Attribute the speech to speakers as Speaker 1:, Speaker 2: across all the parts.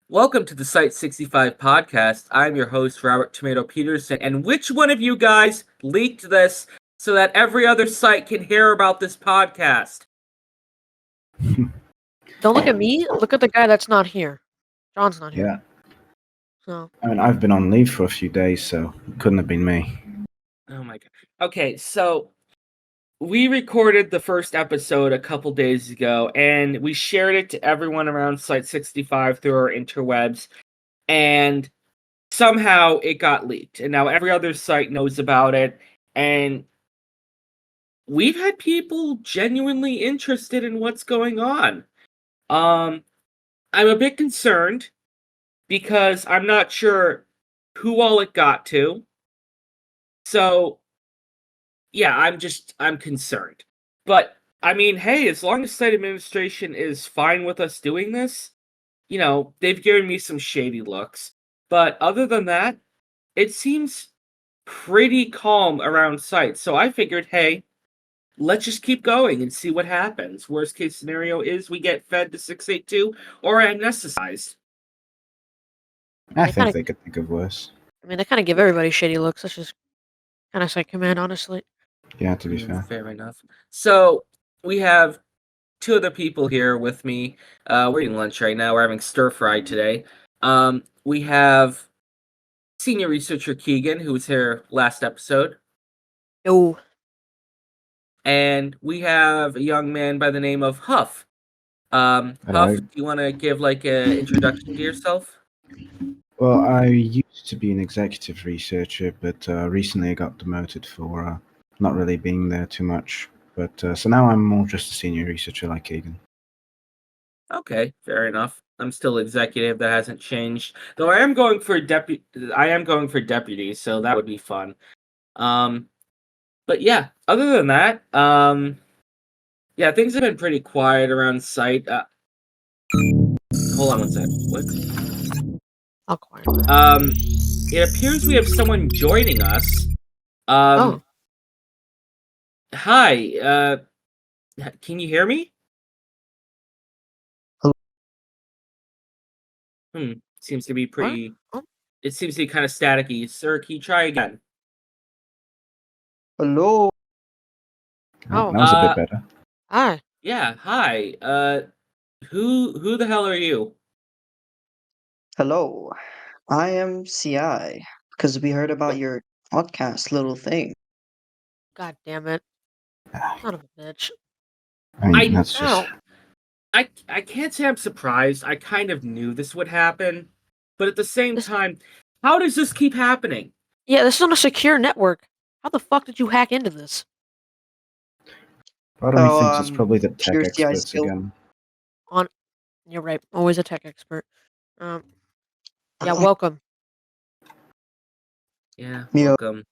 Speaker 1: Welcome to the Site-65 podcast. I'm your host, Robert Tomato Peterson. And which one of you guys leaked this so that every other site can hear about this podcast?
Speaker 2: Don't look at me. Look at the guy that's not here. John's not here.
Speaker 3: Yeah.
Speaker 2: So
Speaker 3: I mean, I've been on leave for a few days, so it couldn't have been me.
Speaker 1: Oh my god. Okay, so we recorded the first episode a couple days ago, and we shared it to everyone around Site-65 through our interwebs, and somehow it got leaked. And now every other site knows about it, and we've had people genuinely interested in what's going on. I'm a bit concerned because I'm not sure who all it got to. So, yeah, I'm concerned. But I mean, hey, as long as site administration is fine with us doing this, they've given me some shady looks. But other than that, it seems pretty calm around site. So I figured, hey, let's just keep going and see what happens. Worst case scenario is we get fed to 682 or amnesticized.
Speaker 3: I
Speaker 2: They
Speaker 3: think
Speaker 2: kinda-
Speaker 3: they could think of worse.
Speaker 2: I mean, they kind of give everybody shady looks. That's just kind of site command, honestly.
Speaker 3: Yeah, to be fair.
Speaker 1: Fair enough. So we have two other people here with me. We're eating lunch right now. We're having stir fry today. We have senior researcher Keegan, who was here last episode.
Speaker 2: Yo,
Speaker 1: And we have a young man by the name of Huff. Huff,
Speaker 3: Hello.
Speaker 1: do you want to give like an introduction to yourself?
Speaker 3: Well, I used to be an executive researcher, but recently I got demoted for not really being there too much. But so now I'm more just a senior researcher like Keegan.
Speaker 1: Okay, fair enough. I'm still executive. That hasn't changed. Though I am going for deputy. I am going for deputy, so that would be fun. But yeah, other than that, yeah, things have been pretty quiet around site. Hold on one sec. What?
Speaker 2: I'll quiet.
Speaker 1: It appears we have someone joining us.
Speaker 2: Oh,
Speaker 1: Hi. Can you hear me?
Speaker 4: Hello.
Speaker 1: Seems to be pretty.
Speaker 2: Oh.
Speaker 1: It seems to be kind of staticky. Sir, can you try again?
Speaker 4: Hello.
Speaker 2: Oh.
Speaker 3: That was a bit better.
Speaker 2: hi.
Speaker 1: Yeah. Hi. Who the hell are you?
Speaker 4: Hello. I am CI because we heard about your podcast little thing.
Speaker 2: God damn it. Son of a bitch.
Speaker 3: I mean, that's just.
Speaker 2: Ow.
Speaker 1: I can't say I'm surprised. I kind of knew this would happen, but at the same time, how does this keep happening?
Speaker 2: Yeah, this is on a secure network. How the fuck did you hack into this?
Speaker 3: Part of me
Speaker 4: Oh,
Speaker 3: thinks it's probably the tech
Speaker 4: pure CI
Speaker 3: experts
Speaker 4: skill.
Speaker 3: again.
Speaker 2: You're right. Always a tech expert. Yeah, welcome.
Speaker 1: Yeah,
Speaker 4: Yeah.
Speaker 1: welcome.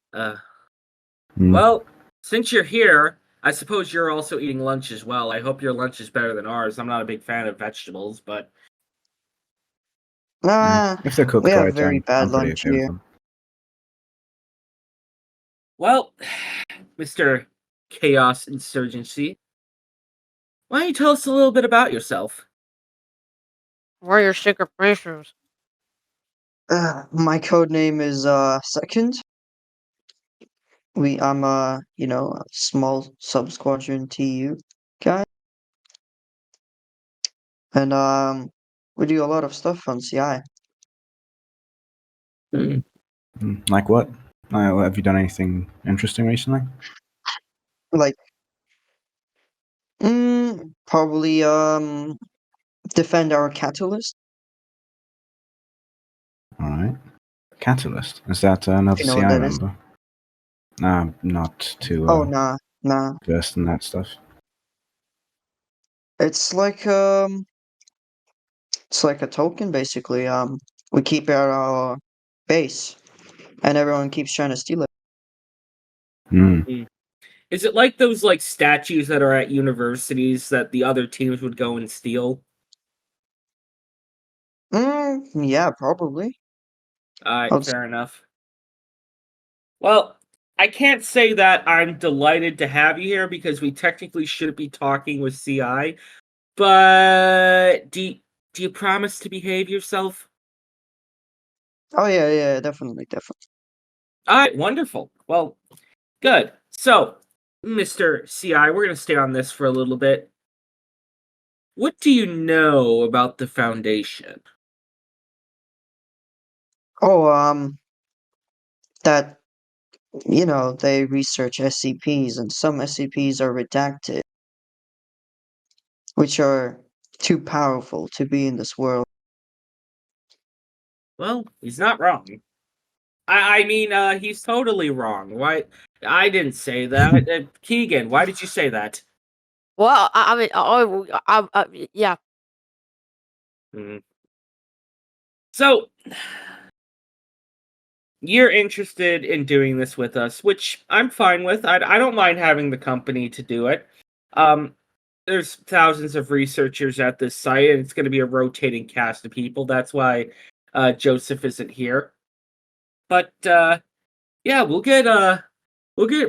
Speaker 3: Hmm.
Speaker 1: Well, since you're here, I suppose you're also eating lunch as well. I hope your lunch is better than ours. I'm not a big fan of vegetables, but
Speaker 3: If they're cooked
Speaker 4: we have
Speaker 3: right,
Speaker 4: very
Speaker 3: I'm
Speaker 4: bad
Speaker 3: pretty
Speaker 4: lunch
Speaker 3: okay with
Speaker 4: here.
Speaker 3: them.
Speaker 1: well, Mr. Chaos Insurgency, why don't you tell us a little bit about yourself?
Speaker 2: Where are your secret places?
Speaker 4: My code name is Second. I'm a small sub squadron TU guy, and we do a lot of stuff on CI.
Speaker 3: Like what? Have you done anything interesting recently?
Speaker 4: Like, probably defend our catalyst.
Speaker 3: All right. Catalyst. Is that another
Speaker 4: You know
Speaker 3: CI
Speaker 4: what that is?
Speaker 3: member? I'm not too
Speaker 4: Oh nah.
Speaker 3: versed in that stuff.
Speaker 4: It's like a token basically. We keep it at our base, and everyone keeps trying to steal it.
Speaker 3: Hmm.
Speaker 1: Is it like those like statues that are at universities that the other teams would go and steal?
Speaker 4: Yeah, probably.
Speaker 1: Alright, fair enough. Well, I can't say that I'm delighted to have you here because we technically shouldn't be talking with CI. But Do you promise to behave yourself?
Speaker 4: Oh yeah, definitely.
Speaker 1: All right, wonderful. Well, good. So, Mr. CI, we're going to stay on this for a little bit. What do you know about the Foundation?
Speaker 4: Oh, that they research SCPs, and some SCPs are redacted, which are too powerful to be in this world.
Speaker 1: Well, he's not wrong. I mean, he's totally wrong. Why? I didn't say that. Keegan, why did you say that?
Speaker 2: Well, I mean, yeah.
Speaker 1: Hmm. So, you're interested in doing this with us, which I'm fine with. I don't mind having the company to do it. Um, there's thousands of researchers at this site, and it's going to be a rotating cast of people. That's why Joseph isn't here. But yeah, we'll get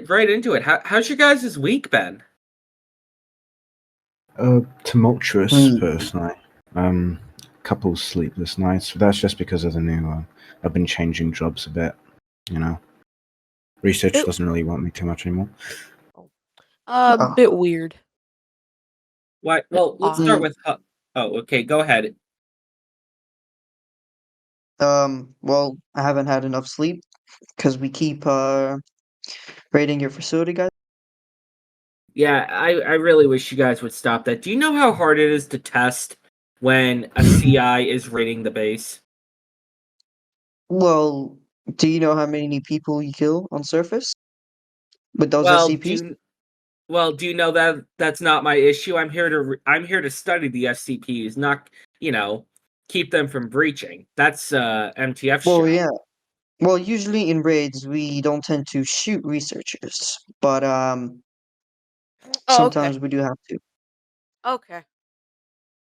Speaker 1: right into it. How's your guys' week been?
Speaker 3: Tumultuous,
Speaker 4: Hmm.
Speaker 3: personally. Couple sleepless nights. But that's just because of the new. I've been changing jobs a bit. You know, research
Speaker 2: Bit,
Speaker 3: doesn't really want me too much anymore.
Speaker 4: Oh,
Speaker 2: bit weird.
Speaker 1: Why?
Speaker 2: Bit
Speaker 1: Well, let's
Speaker 2: odd.
Speaker 1: start
Speaker 4: mm,
Speaker 1: with. Oh, okay. Go ahead.
Speaker 4: well, I haven't had enough sleep because we keep raiding your facility, guys.
Speaker 1: Yeah, I really wish you guys would stop that. Do you know how hard it is to test when a CI is raiding the base?
Speaker 4: Well, do you know how many people you kill on surface with those
Speaker 1: Well,
Speaker 4: SCPs?
Speaker 1: do you know that that's not my issue? I'm here to study the SCPs, not, you know, keep them from breaching. That's MTF's
Speaker 4: Well,
Speaker 1: job.
Speaker 4: yeah. Well, usually in raids we don't tend to shoot researchers, but
Speaker 2: Oh, okay.
Speaker 4: sometimes we do have to.
Speaker 2: Okay.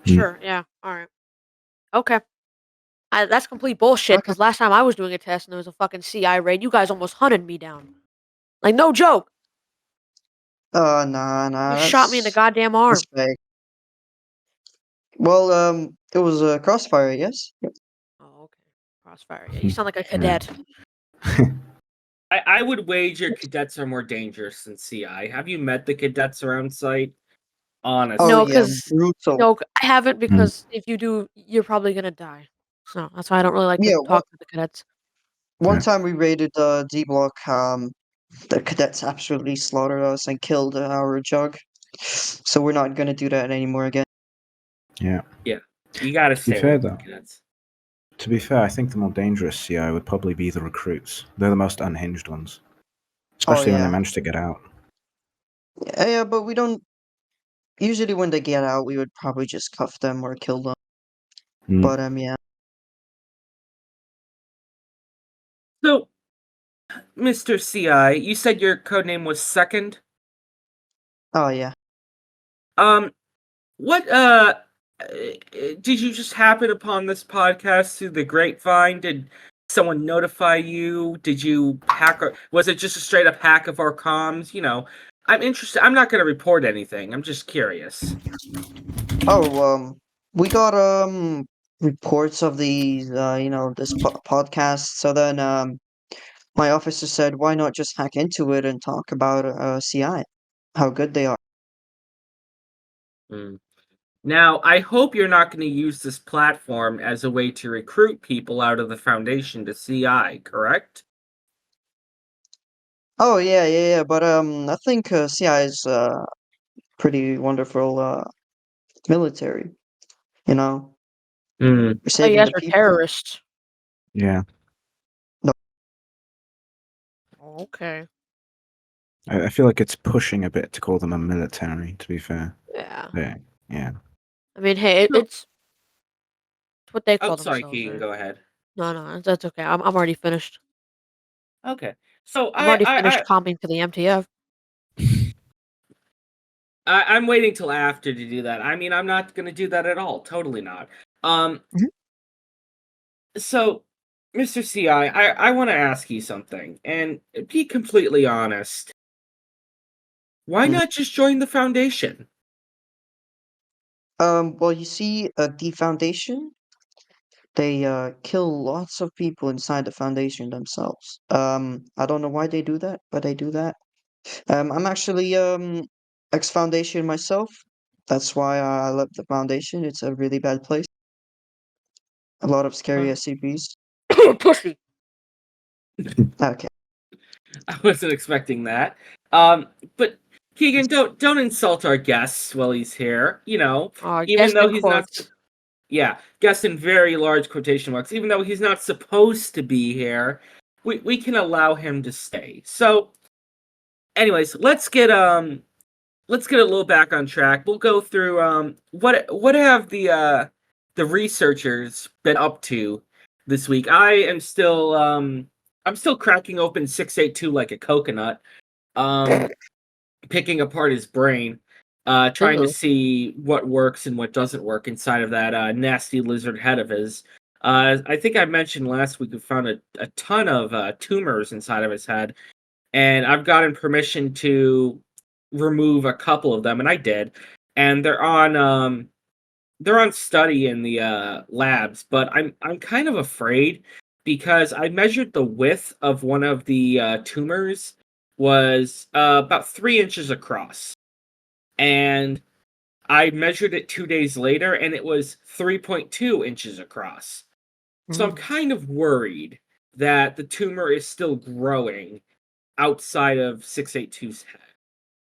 Speaker 3: Mm.
Speaker 2: Sure. Yeah. All right. Okay. That's complete bullshit.
Speaker 4: Okay.
Speaker 2: Because last time I was doing a test and there was a fucking CI raid, you guys almost hunted me down. Like no joke.
Speaker 4: Nah,
Speaker 2: You shot me in the goddamn
Speaker 4: that's
Speaker 2: arm.
Speaker 4: fake. Well, it was a crossfire, yes? Yep.
Speaker 2: Oh, okay. Crossfire. Yeah. You sound like a
Speaker 3: Yeah.
Speaker 2: cadet.
Speaker 1: I would wager cadets are more dangerous than CI. Have you met the cadets around site?
Speaker 4: Oh
Speaker 2: No,
Speaker 1: Honestly.
Speaker 4: yeah,
Speaker 2: because
Speaker 4: brutal.
Speaker 2: no, I haven't.
Speaker 3: Mm.
Speaker 2: Because if you do, you're probably gonna die. So that's why I don't really like to
Speaker 4: Yeah,
Speaker 2: talk to the cadets.
Speaker 4: one
Speaker 3: Yeah.
Speaker 4: time we raided D block, the cadets absolutely slaughtered us and killed our jug. So we're not gonna do that anymore again.
Speaker 3: Yeah.
Speaker 1: Yeah. You gotta
Speaker 3: To be
Speaker 1: stay away
Speaker 3: fair,
Speaker 1: from the
Speaker 3: though,
Speaker 1: cadets.
Speaker 3: I think the more dangerous CI would probably be the recruits. They're the most unhinged ones,
Speaker 4: Oh
Speaker 3: especially when they
Speaker 4: yeah.
Speaker 3: manage to get out.
Speaker 4: Yeah, but we don't usually when they get out we would probably just cuff them or kill them.
Speaker 3: Mm.
Speaker 4: But yeah.
Speaker 1: So, Mr. CI, you said your codename was Second?
Speaker 4: Oh yeah.
Speaker 1: Um, what did you just happen upon this podcast through the grapevine? Did someone notify you? Did you hack or was it just a straight up hack of our comms? You know, I'm interested. I'm not going to report anything. I'm just curious.
Speaker 4: Oh, we got reports of these this podcast. So then my officer said, why not just hack into it and talk about CI, how good they are.
Speaker 1: Hmm. Now, I hope you're not going to use this platform as a way to recruit people out of the Foundation to CI, correct?
Speaker 4: Oh yeah. But I think CI is pretty wonderful military. You know,
Speaker 1: Hmm.
Speaker 4: we're
Speaker 2: I thought you
Speaker 4: saving
Speaker 2: guys
Speaker 4: the
Speaker 2: were
Speaker 4: people.
Speaker 2: terrorists.
Speaker 3: Yeah.
Speaker 4: No,
Speaker 2: Okay.
Speaker 3: I feel like it's pushing a bit to call them a military, to be fair.
Speaker 2: Yeah.
Speaker 3: Yeah.
Speaker 2: I mean, hey,
Speaker 1: So,
Speaker 2: it's what they
Speaker 1: oh,
Speaker 2: call
Speaker 1: sorry,
Speaker 2: themselves,
Speaker 1: Keegan,
Speaker 2: right?
Speaker 1: go ahead.
Speaker 2: No, that's okay. I'm already finished.
Speaker 1: Okay. So
Speaker 2: I'm already finished comping for the MTF.
Speaker 1: I'm waiting till after to do that. I mean, I'm not going to do that at all. Totally not.
Speaker 4: Mhm.
Speaker 1: So, Mr. CI, I want to ask you something, and be completely honest. Why
Speaker 4: Mhm.
Speaker 1: not just join the Foundation?
Speaker 4: Well, you see, the foundation, they kill lots of people inside the foundation themselves. I don't know why they do that, but they do that. I'm actually ex-foundation myself. That's why I left the foundation. It's a really bad place. A lot of scary
Speaker 1: Uh,
Speaker 4: SCPs.
Speaker 2: Pussy.
Speaker 4: Okay.
Speaker 1: I wasn't expecting that. But Keegan, don't insult our guests while he's here. You know, even
Speaker 2: Guest
Speaker 1: though
Speaker 2: in
Speaker 1: he's not.
Speaker 2: quotes.
Speaker 1: Yeah, guest in very large quotation marks. Even though he's not supposed to be here, we can allow him to stay. So, anyways, let's get a little back on track. We'll go through what have the researchers been up to this week. I'm still cracking open 682 like a coconut. Um Picking apart his brain, trying to
Speaker 2: Ew.
Speaker 1: see what works and what doesn't work inside of that nasty lizard head of his. I think I mentioned last week we found a ton of tumors inside of his head, and I've gotten permission to remove a couple of them, and I did. And they're on study in the labs, but I'm kind of afraid because I measured the width of one of the tumors was about 3 inches across, and I measured it 2 days later, and it was 3.2 inches across. So I'm
Speaker 2: Mm.
Speaker 1: kind of worried that the tumor is still growing outside of 682's head.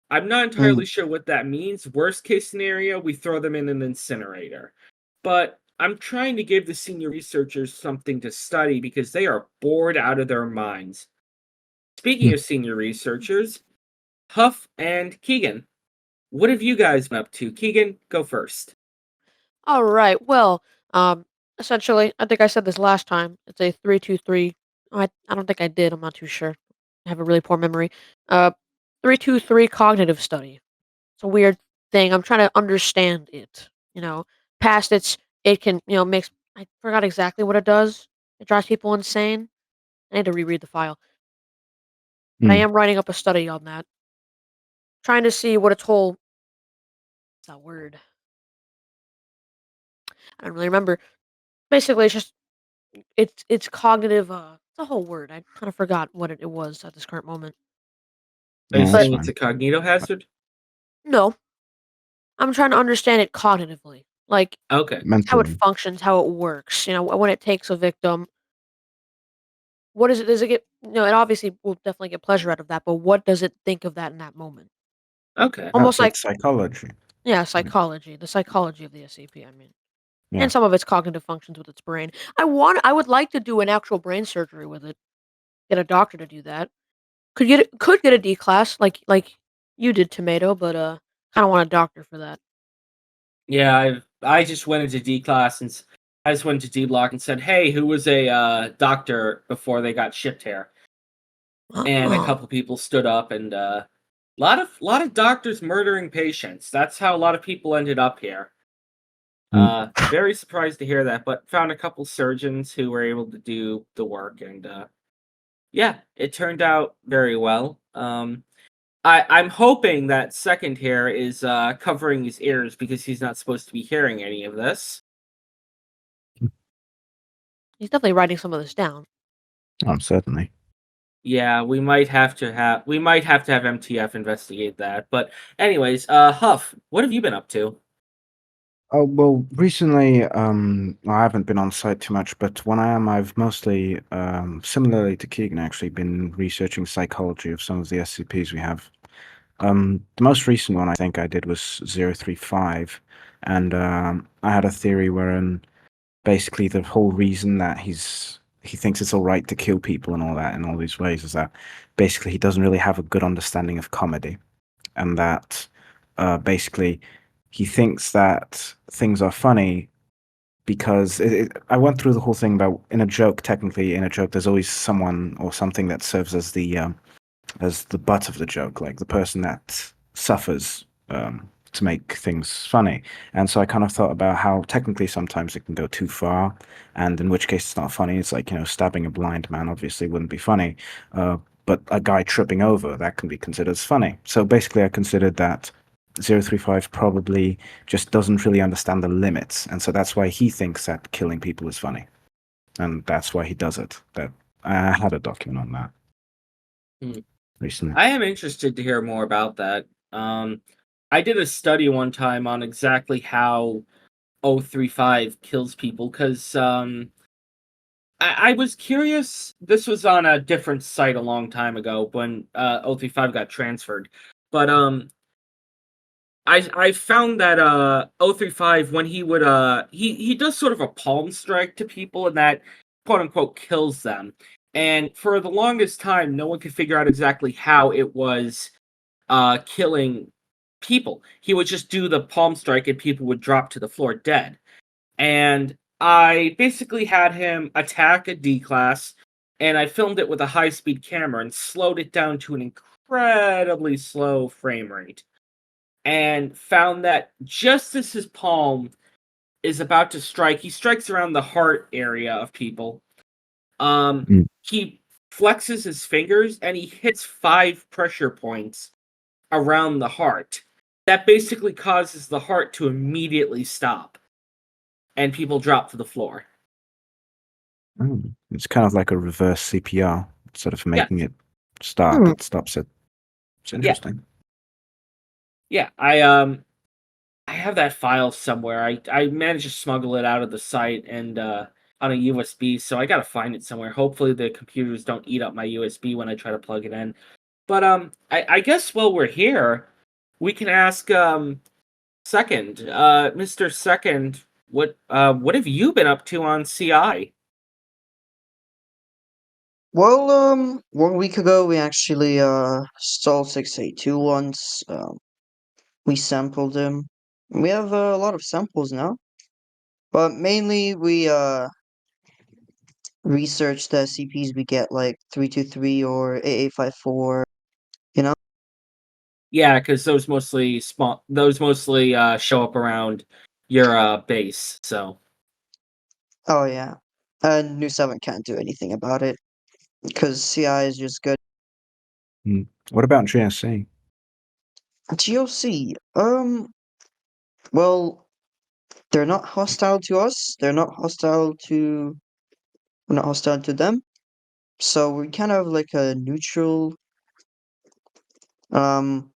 Speaker 1: I'm not entirely sure what that means. Worst case scenario, we throw them in an incinerator. But I'm trying to give the senior researchers something to study because they are bored out of their minds. Speaking of senior researchers, Huff and Keegan, what have you guys been up to? Keegan, go first.
Speaker 2: All right. Well, essentially, I think I said this last time. It's a 323. I don't think I did. I'm not too sure. I have a really poor memory. Uh, 323 cognitive study. It's a weird thing. I'm trying to understand it. Past it can makes I forgot exactly what it does. It drives people insane. I need to reread the file. But I
Speaker 3: Mm.
Speaker 2: am writing up a study on that, trying to see what its whole what's that word? I don't really remember. Basically, it's just it's cognitive. It's a whole word. I kind of forgot what it was at this current moment.
Speaker 1: Are you
Speaker 3: Yeah, that's
Speaker 2: But
Speaker 1: saying it's
Speaker 3: fine.
Speaker 1: a cognito hazard?
Speaker 2: no, I'm trying to understand it cognitively, like
Speaker 1: Okay.
Speaker 2: how it
Speaker 3: Mentally.
Speaker 2: functions, how it works. When it takes a victim, what is it? Does it get? It obviously will definitely get pleasure out of that, but what does it think of that in that moment?
Speaker 1: Okay.
Speaker 2: Almost like
Speaker 3: It's psychology.
Speaker 2: yeah,
Speaker 3: Right.
Speaker 2: psychology, the psychology of the SCP. I mean,
Speaker 3: Yeah.
Speaker 2: and some of its cognitive functions with its brain. I would like to do an actual brain surgery with it. Get a doctor to do that. Could get a D class like you did, Tomato, but kind of want a doctor for that.
Speaker 1: Yeah, I just went into D class and I just went to D block and said, "Hey, who was a doctor before they got shipped here?" And a
Speaker 2: Oh,
Speaker 1: couple people stood up, and lot of doctors murdering patients. That's how a lot of people ended up here.
Speaker 3: Mm.
Speaker 1: Very surprised to hear that, but found a couple surgeons who were able to do the work, and yeah, it turned out very well. I'm hoping that second here is covering his ears because he's not supposed to be hearing any of this.
Speaker 2: he's definitely writing some of this down.
Speaker 3: Oh, certainly.
Speaker 1: Yeah, we might have to have MTF investigate that. But anyways, Huff, what have you been up to?
Speaker 3: Oh, well, recently, I haven't been on site too much, but when I am, I've mostly, similarly to Keegan, actually been researching psychology of some of the SCPs we have. The most recent one I think I did was 035, and I had a theory wherein basically the whole reason that he thinks it's all right to kill people and all that in all these ways is that basically he doesn't really have a good understanding of comedy, and that basically he thinks that things are funny because I went through the whole thing about in a joke. Technically, in a joke, there's always someone or something that serves as the butt of the joke, like the person that suffers to make things funny. And so I kind of thought about how technically sometimes it can go too far, and in which case it's not funny. It's like, stabbing a blind man obviously wouldn't be funny, but a guy tripping over, that can be considered as funny. So basically, I considered that 035 probably just doesn't really understand the limits, and so that's why he thinks that killing people is funny, and that's why he does it. That I had a document on that
Speaker 1: Hmm.
Speaker 3: recently.
Speaker 1: I am interested to hear more about that. I did a study one time on exactly how 035 kills people because I was curious. This was on a different site a long time ago when 035 got transferred, but I found that 035 when he would he does sort of a palm strike to people and that quote unquote kills them. And for the longest time, no one could figure out exactly how it was killing people. He would just do the palm strike and people would drop to the floor dead. And I basically had him attack a D class and I filmed it with a high speed camera and slowed it down to an incredibly slow frame rate and found that just as his palm is about to strike, he strikes around the heart area of people.
Speaker 3: Mm.
Speaker 1: He flexes his fingers and he hits 5 pressure points around the heart. That basically causes the heart to immediately stop and people drop to the floor.
Speaker 3: Oh, it's kind of like a reverse CPR, sort of
Speaker 1: Yeah,
Speaker 3: making it stop.
Speaker 4: Hmm.
Speaker 3: It stops it. It's
Speaker 1: yeah,
Speaker 3: interesting.
Speaker 1: yeah. I have that file somewhere. I managed to smuggle it out of the site and on a USB, so I gotta find it somewhere. Hopefully the computers don't eat up my USB when I try to plug it in. But I guess while we're here, we can ask Second, Mr. Second, what have you been up to on CI?
Speaker 4: Well, 1 week ago we actually stole 682 once. We sampled them. We have a lot of samples now, but mainly we research the SCPs we get, like 323 or 8854. You know?
Speaker 1: Yeah, because those mostly show up around your base. So
Speaker 4: Oh yeah. And New 7 can't do anything about it because CI is just good.
Speaker 3: Mm. What about GSC?
Speaker 4: GOC. Well, they're not hostile to us. We're not hostile to them. So we kind of like a neutral um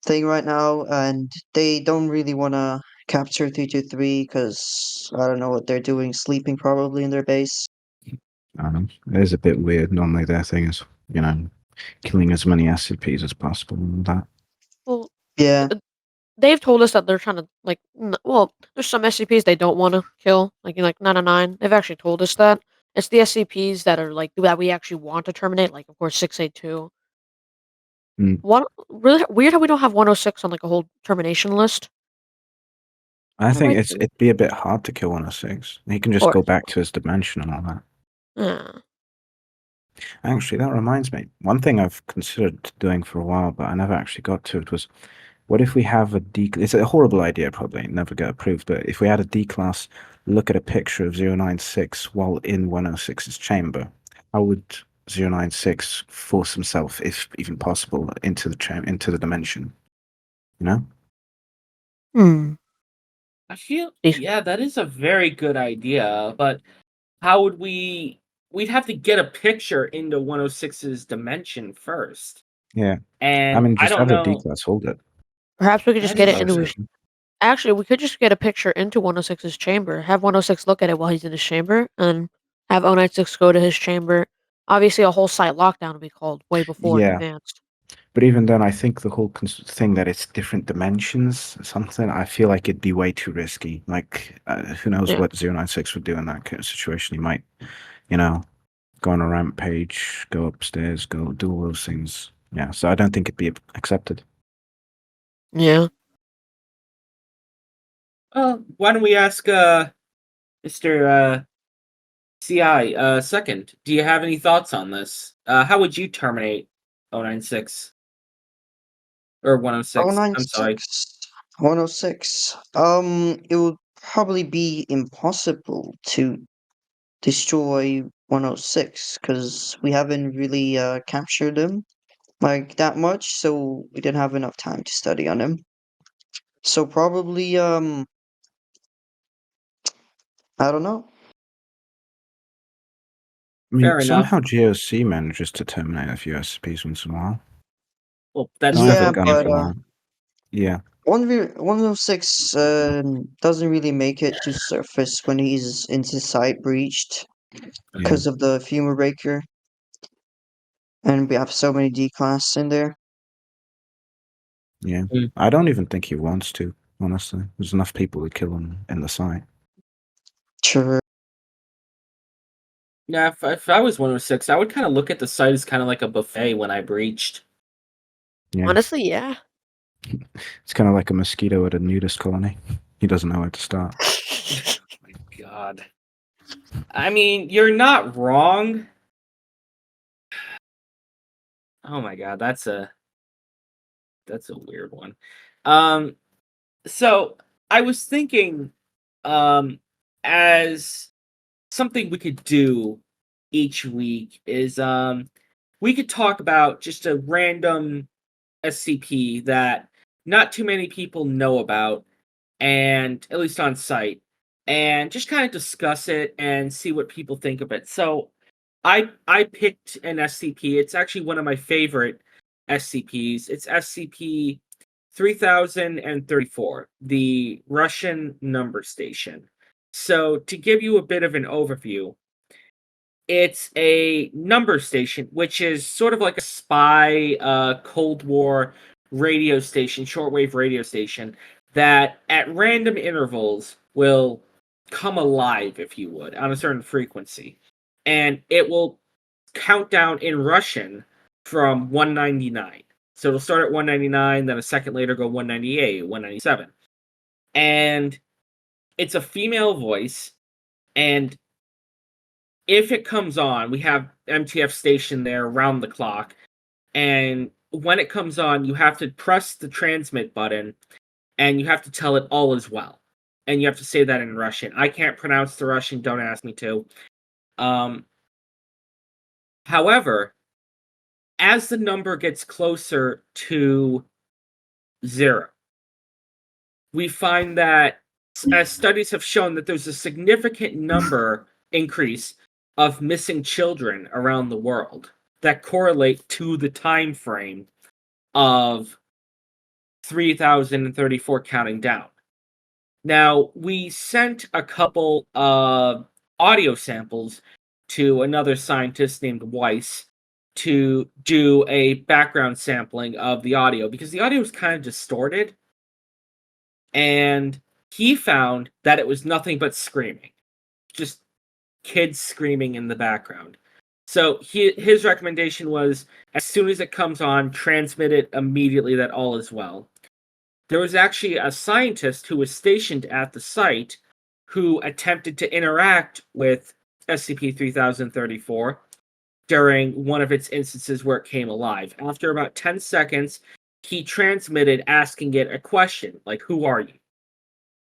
Speaker 4: thing right now, and they don't really want to capture 323 because I don't know what they're doing, sleeping probably in their base.
Speaker 3: It is a bit weird. Normally, their thing is, killing as many SCPs as possible and that.
Speaker 2: Well,
Speaker 4: Yeah.
Speaker 2: they've told us that they're trying to like. Well, there's some SCPs they don't want to kill, like 909. They've actually told us that it's the SCPs that are like that we actually want to terminate. Like of course 682.
Speaker 3: Mm.
Speaker 2: What really weird how we don't have 106 on like a whole termination list.
Speaker 3: I
Speaker 2: Wonder why
Speaker 3: think
Speaker 2: it's
Speaker 3: it'd be a bit hard to kill 106. He can
Speaker 2: of
Speaker 3: just go
Speaker 2: course.
Speaker 3: back to his dimension and all that.
Speaker 2: Yeah.
Speaker 3: Actually, that reminds me. One thing I've considered doing for a while, but I never actually got to it was, what if we have a D? It's a horrible idea, probably never get approved. But if we had a D class look at a picture of 096 while in 106's chamber, how would 096 force himself, if even possible, into into the dimension? You know?
Speaker 2: Hmm.
Speaker 1: I feel
Speaker 2: Decent.
Speaker 1: yeah, that is a very good idea, but how would we'd have to get a picture into 106's dimension first.
Speaker 3: Yeah. I
Speaker 1: And
Speaker 3: mean,
Speaker 1: I
Speaker 3: just
Speaker 1: don't
Speaker 3: have a D
Speaker 1: know.
Speaker 3: class hold it.
Speaker 2: Perhaps we could just
Speaker 1: That
Speaker 2: get
Speaker 3: That's
Speaker 2: it
Speaker 3: what I
Speaker 1: is
Speaker 3: was
Speaker 2: into
Speaker 1: true.
Speaker 2: his.
Speaker 3: thinking.
Speaker 2: Actually, we could just get a picture into 106's chamber. Have 106 look at it while he's in his chamber, and have 096 go to his chamber. Obviously, a whole site lockdown would be called way before in
Speaker 3: Yeah.
Speaker 2: advance.
Speaker 3: But even then, I think the whole thing that it's different dimensions, something, I feel like it'd be way too risky. Like, who knows
Speaker 2: Yeah.
Speaker 3: what 096 would do in that kind of situation? He might, you know, go on a rampage, go upstairs, go do all those things. Yeah, so I don't think it'd be accepted.
Speaker 2: Yeah.
Speaker 1: Well, why don't we ask Mr. CI second? Do you have any thoughts on this? How would you terminate 096 or 106? I'm sorry.
Speaker 4: 096, 106. It would probably be impossible to destroy 106 because we haven't really captured him. like that much, so we didn't have enough time to study on him. So probably I don't know.
Speaker 3: I mean,
Speaker 1: Fair enough.
Speaker 3: somehow GOC manages to terminate a few SCPs once in a while.
Speaker 1: Well, that's
Speaker 3: Don't
Speaker 1: just
Speaker 3: have
Speaker 4: Yeah,
Speaker 3: a gun
Speaker 1: a
Speaker 4: but
Speaker 3: for that. Yeah,
Speaker 4: 106 doesn't really make it to surface when he's into site breached
Speaker 3: yeah,
Speaker 4: because of the femur breaker, and we have so many D class in there.
Speaker 3: yeah.
Speaker 1: Mm.
Speaker 3: I don't even think he wants to, honestly. There's enough people to kill him in the site.
Speaker 4: Sure.
Speaker 1: Yeah, if I was 106, I would kind of look at the site as kind of like a buffet when I breached.
Speaker 3: Yeah.
Speaker 2: Honestly, yeah.
Speaker 3: It's kind of like a mosquito at a nudist colony. He doesn't know where to start.
Speaker 1: My God. I mean, you're not wrong. Oh my God, that's a weird one. So I was thinking, as something we could do each week is we could talk about just a random SCP that not too many people know about, and at least on site, and just kind of discuss it and see what people think of it. So I picked an SCP. It's actually one of my favorite SCPs. It's SCP 3034, the Russian number station. So to give you a bit of an overview, it's a number station, which is sort of like a spy Cold War radio station, shortwave radio station, that at random intervals will come alive, if you would, on a certain frequency. And it will count down in Russian from 199. So it'll start at 199, then a second later go 198, 197. And it's a female voice, and if it comes on, we have MTF station there around the clock. And when it comes on, you have to press the transmit button and you have to tell it all is well. And you have to say that in Russian. I can't pronounce the Russian, don't ask me to. However, as the number gets closer to 0, we find that as studies have shown that there's a significant number increase of missing children around the world that correlate to the time frame of 3034 counting down. Now, we sent a couple of audio samples to another scientist named Weiss to do a background sampling of the audio because the audio was kind of distorted, and he found that it was nothing but screaming, just kids screaming in the background. So his recommendation was, as soon as it comes on, transmit it immediately that all is well. There was actually a scientist who was stationed at the site who attempted to interact with SCP-3034 during one of its instances where it came alive. After about 10 seconds, he transmitted asking it a question, like, "Who are you?"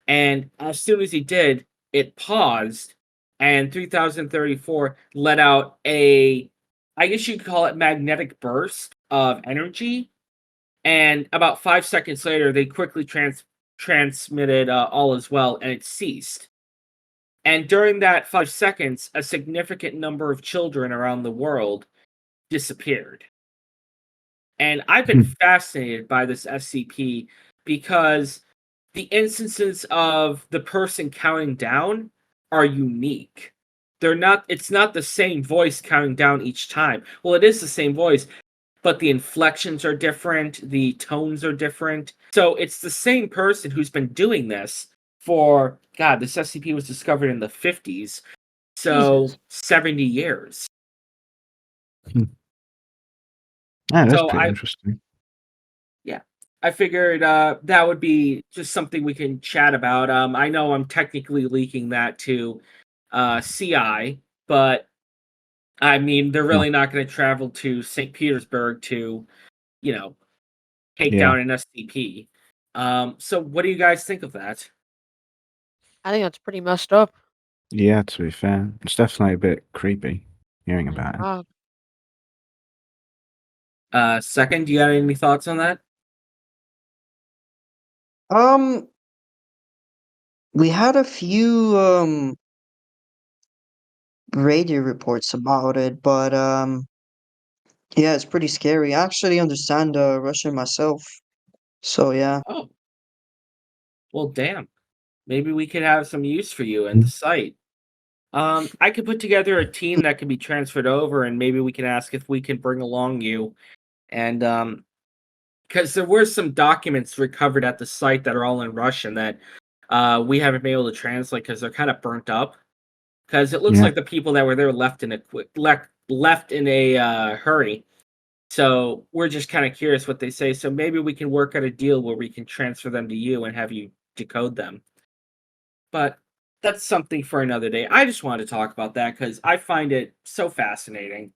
Speaker 1: And as soon as he did, it paused, and 3034 let out a, I guess you could call it, magnetic burst of energy. And about 5 seconds later, they quickly transmitted all as well, and it ceased. And during that 5 seconds, a significant number of children around the world disappeared. And I've been fascinated by this SCP because the instances of the person counting down are unique. It's not the same voice counting down each time. Well, it is the same voice, but the inflections are different, the tones are different. So it's the same person who's been doing this for, God, this SCP was discovered in the 50s, so
Speaker 2: Jesus.
Speaker 1: 70 years.
Speaker 3: Yeah, that's
Speaker 1: So
Speaker 3: pretty interesting.
Speaker 1: yeah, I figured that would be just something we can chat about. I know I'm technically leaking that to CI, but I mean, they're
Speaker 3: Yeah.
Speaker 1: really not going to travel to St. Petersburg to, you know, take
Speaker 3: Yeah.
Speaker 1: down an SCP. So what do you guys think of that?
Speaker 2: I think that's pretty messed up.
Speaker 3: Yeah, to be fair. It's definitely a bit creepy hearing
Speaker 2: My
Speaker 3: about it.
Speaker 2: God.
Speaker 1: Second, do you got any thoughts on that?
Speaker 4: We had a few radio reports about it, but yeah, it's pretty scary. I actually understand Russian myself, so yeah.
Speaker 1: Oh, well, damn. Maybe we could have some use for you in the site. I could put together a team that can be transferred over, and maybe we can ask if we can bring along you. And because there were some documents recovered at the site that are all in Russian that we haven't been able to translate because they're kind of burnt up. Because it looks
Speaker 3: Yeah.
Speaker 1: like the people that were there left in a left in a hurry. So we're just kind of curious what they say. So maybe we can work out a deal where we can transfer them to you and have you decode them. But that's something for another day. I just wanted to talk about that because I find it so fascinating.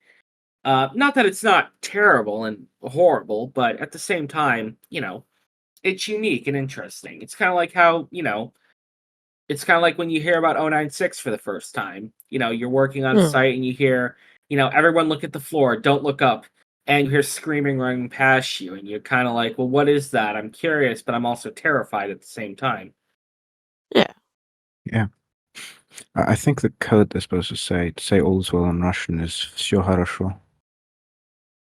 Speaker 1: Not that it's not terrible and horrible, but at the same time, it's unique and interesting. It's kind of like how, it's kind of like when you hear about 096 for the first time. You're working on
Speaker 2: Hmm.
Speaker 1: site and you hear, everyone look at the floor, don't look up. And you hear screaming running past you, and you're kind of like, well, what is that? I'm curious, but I'm also terrified at the same time.
Speaker 2: Yeah.
Speaker 3: Yeah. I think the code they're supposed to say all's well in Russian is всё хорошо.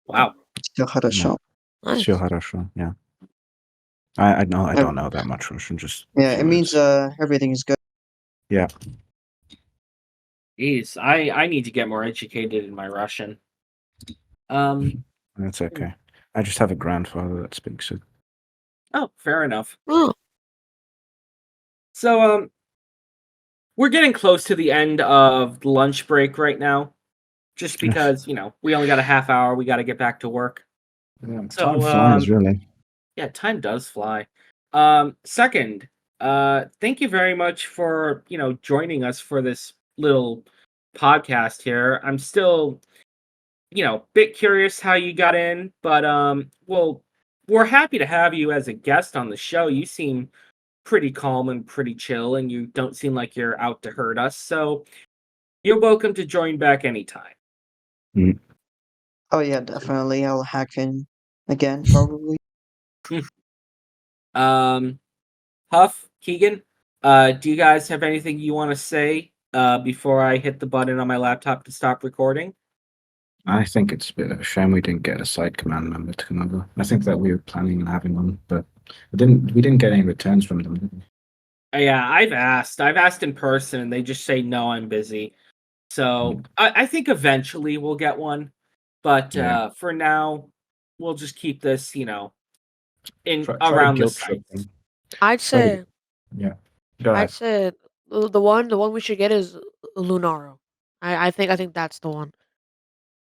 Speaker 1: Wow.
Speaker 4: Всё хорошо.
Speaker 3: Всё
Speaker 2: Nice.
Speaker 3: хорошо. Yeah. I know I
Speaker 4: Uh,
Speaker 3: don't know that much Russian, just a
Speaker 4: Yeah,
Speaker 3: few
Speaker 4: it means
Speaker 3: words.
Speaker 4: everything is good.
Speaker 3: Yeah.
Speaker 1: Jeez, I need to get more educated in my Russian. Um,
Speaker 3: That's okay. I just have a grandfather that speaks it.
Speaker 1: oh, fair enough.
Speaker 2: Oh,
Speaker 1: So, we're getting close to the end of lunch break right now, just
Speaker 3: Yes.
Speaker 1: because, we only got a half hour, we got to get back to work.
Speaker 3: Yeah, time
Speaker 1: So,
Speaker 3: flies, really.
Speaker 1: yeah, time does fly. Second, thank you very much for, joining us for this little podcast here. I'm still, bit curious how you got in, but well, we're happy to have you as a guest on the show. You seem pretty calm and pretty chill, and you don't seem like you're out to hurt us. So you're welcome to join back anytime.
Speaker 4: Oh yeah, definitely. I'll hack in again, probably.
Speaker 1: um, Huff, Keegan, do you guys have anything you want to say before I hit the button on my laptop to stop recording?
Speaker 3: I think it's a bit of a shame we didn't get a site command member to come over. I think that we were planning on having one, but we didn't get any returns from them, did we?
Speaker 1: Yeah, I've asked. I've asked in person, and they just say no, I'm busy. So I think eventually we'll get one, but
Speaker 3: Yeah.
Speaker 1: for now, we'll just keep this, in
Speaker 3: Try to
Speaker 1: around the
Speaker 3: guilt trip
Speaker 1: sites.
Speaker 3: them.
Speaker 2: I'd
Speaker 3: Try to,
Speaker 2: say
Speaker 3: yeah. Go
Speaker 2: I'd
Speaker 3: ahead.
Speaker 2: say the one we should get is Lunaro. I think that's the one.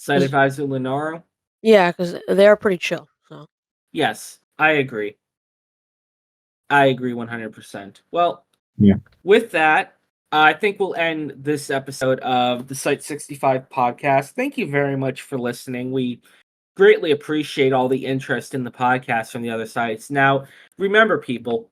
Speaker 1: Site advisor Lenaro?
Speaker 2: Yeah, because they're pretty chill. So
Speaker 1: Yes, I agree. I agree 100%. Well,
Speaker 3: Yeah.
Speaker 1: with that, I think we'll end this episode of the Site-65 podcast. Thank you very much for listening. We greatly appreciate all the interest in the podcast from the other sites. Now, remember, people,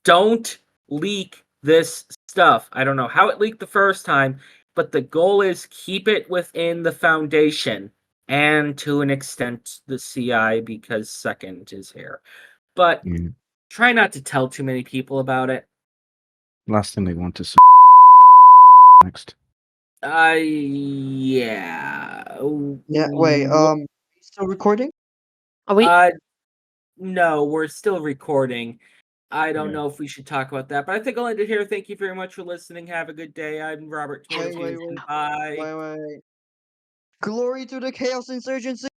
Speaker 1: don't leak this stuff. I don't know how it leaked the first time, but the goal is keep it within the foundation and to an extent the CI because second is here. But
Speaker 3: Yeah.
Speaker 1: try not to tell too many people about it.
Speaker 3: Last thing we want is next.
Speaker 1: Yeah.
Speaker 4: Yeah, wait, still recording?
Speaker 2: are we?
Speaker 1: No, we're still recording. I don't
Speaker 3: Yeah.
Speaker 1: know if we should talk about that, but I think I'll end it here. Thank you very much for listening. Have a good day. I'm Robert
Speaker 4: Wait,
Speaker 1: Torres.
Speaker 4: wait, wait,
Speaker 1: Bye.
Speaker 4: wait. Glory to the Chaos Insurgency!